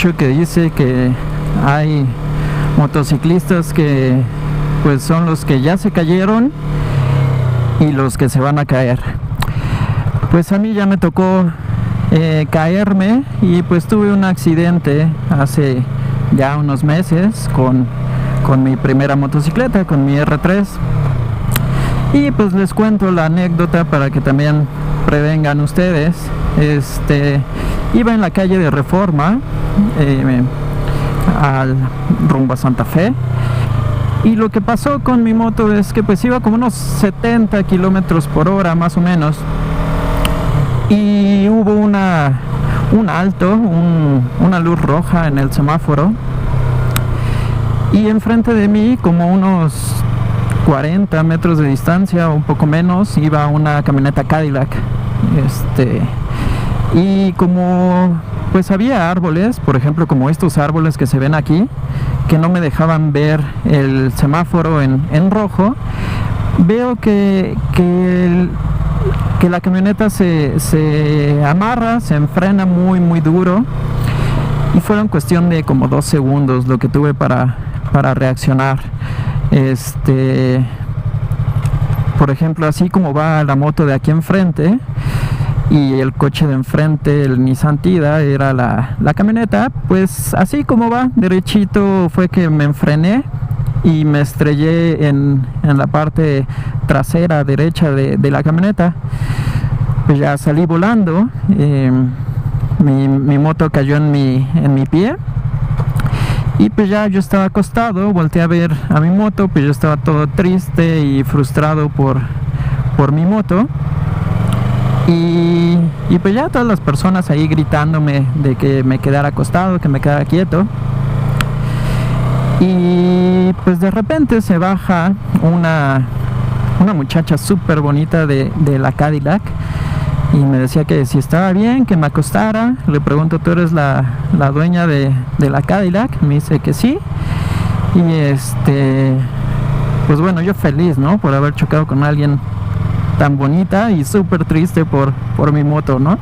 dicho que dice que hay motociclistas que pues son los que ya se cayeron y los que se van a caer. Pues a mí ya me tocó caerme y pues tuve un accidente hace ya unos meses con mi primera motocicleta, con mi R3. Y pues les cuento la anécdota para que también prevengan ustedes. Iba en la calle de Reforma rumbo a Santa Fe, y lo que pasó con mi moto es que pues iba como unos 70 kilómetros por hora más o menos, y hubo un alto, una luz roja en el semáforo, y enfrente de mí, como unos 40 metros de distancia o un poco menos, iba una camioneta Cadillac. Y como pues había árboles, por ejemplo como estos árboles que se ven aquí, que no me dejaban ver el semáforo en rojo, veo que la camioneta se amarra, se enfrena muy muy duro, y fueron cuestión de como 2 segundos lo que tuve para reaccionar. Por ejemplo, así como va la moto de aquí enfrente y el coche de enfrente, el Nissan Tida, era la camioneta, pues así como va derechito fue que me enfrené y me estrellé en la parte trasera derecha de la camioneta. Pues ya salí volando, mi moto cayó en mi pie. Y pues ya yo estaba acostado, volteé a ver a mi moto, pues yo estaba todo triste y frustrado por mi moto. Y pues ya todas las personas ahí gritándome de que me quedara acostado, que me quedara quieto. Y pues de repente se baja una muchacha súper bonita de la Cadillac, y me decía que si estaba bien, que me acostara. Le pregunto, ¿tú eres la dueña de la Cadillac? Me dice que sí. Y pues bueno, yo feliz, ¿no? Por haber chocado con alguien tan bonita, y súper triste por mi moto, ¿no?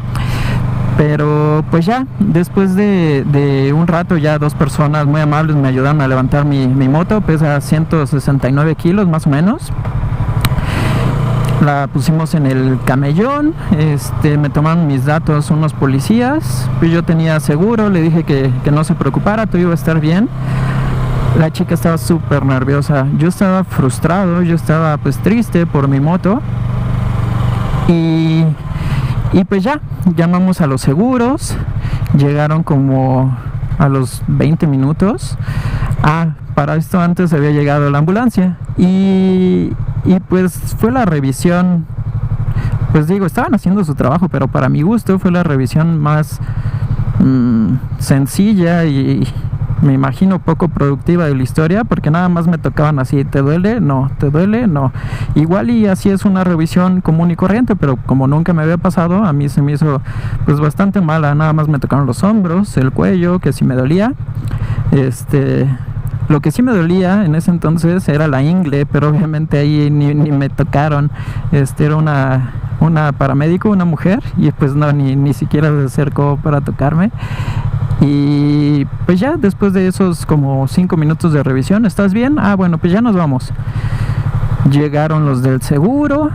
Pero pues ya, después de un rato, ya 2 personas muy amables me ayudaron a levantar mi moto. Pesa 169 kilos más o menos. La pusimos en el camellón, me tomaron mis datos unos policías, pues yo tenía seguro, le dije que no se preocupara, todo iba a estar bien. La chica estaba súper nerviosa, yo estaba frustrado, yo estaba pues triste por mi moto, y pues ya, llamamos a los seguros, llegaron como a los 20 minutos. Para esto antes había llegado la ambulancia, y pues fue la revisión, pues digo, estaban haciendo su trabajo, pero para mi gusto fue la revisión más sencilla y me imagino poco productiva de la historia, porque nada más me tocaban así: ¿te duele? No. ¿Te duele? No. Igual y así es una revisión común y corriente, pero como nunca me había pasado, a mí se me hizo pues bastante mala. Nada más me tocaron los hombros, el cuello, que sí me dolía. Lo que sí me dolía en ese entonces era la ingle, pero obviamente ahí ni me tocaron. Era una paramédico, una mujer, y pues no, ni siquiera se acercó para tocarme. Y pues ya después de esos como 5 minutos de revisión: ¿estás bien? Bueno, pues ya nos vamos. Llegaron los del seguro,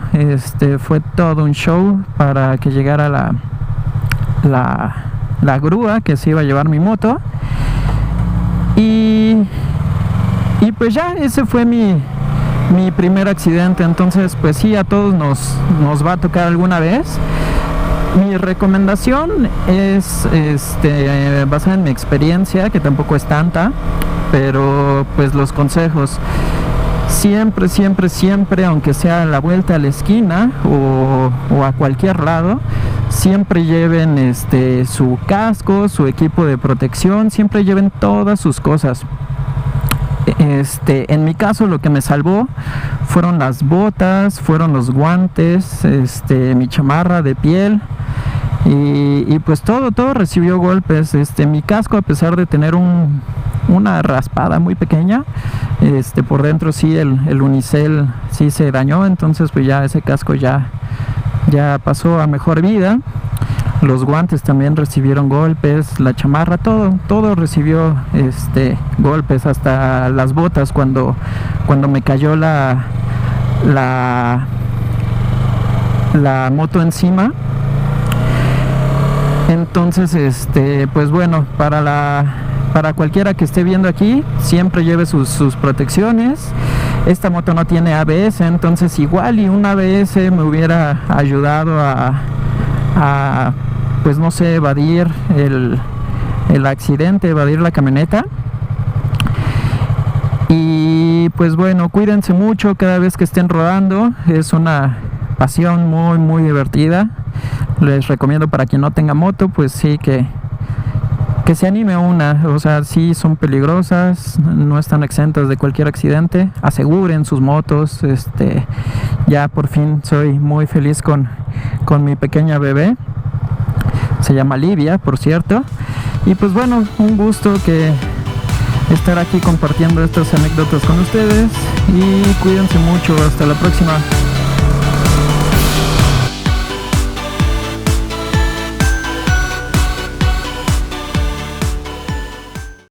fue todo un show para que llegara la grúa que se iba a llevar mi moto. Y pues ya, ese fue mi primer accidente. Entonces pues sí, a todos nos va a tocar alguna vez. Mi recomendación es basada en mi experiencia, que tampoco es tanta, pero pues los consejos: siempre, siempre, siempre, aunque sea a la vuelta a la esquina o a cualquier lado, siempre lleven su casco, su equipo de protección, siempre lleven todas sus cosas. En mi caso, lo que me salvó fueron las botas, fueron los guantes, mi chamarra de piel, y pues todo recibió golpes. Mi casco, a pesar de tener una raspada muy pequeña, por dentro sí, el unicel sí se dañó. Entonces pues ya ese casco ya pasó a mejor vida. Los guantes también recibieron golpes, la chamarra, todo recibió golpes, hasta las botas cuando me cayó la moto encima. Entonces pues bueno, para cualquiera que esté viendo aquí, siempre lleve sus protecciones. Esta moto no tiene ABS, entonces igual y un ABS me hubiera ayudado a pues no sé, evadir el accidente, evadir la camioneta. Y pues bueno, cuídense mucho cada vez que estén rodando, es una pasión muy divertida. Les recomiendo, para quien no tenga moto, pues sí, que se anime una. O sea, sí son peligrosas, no están exentas de cualquier accidente. Aseguren sus motos. Ya por fin soy muy feliz con mi pequeña bebé. Se llama Livia, por cierto. Y pues bueno, un gusto estar aquí compartiendo estas anécdotas con ustedes. Y cuídense mucho, hasta la próxima.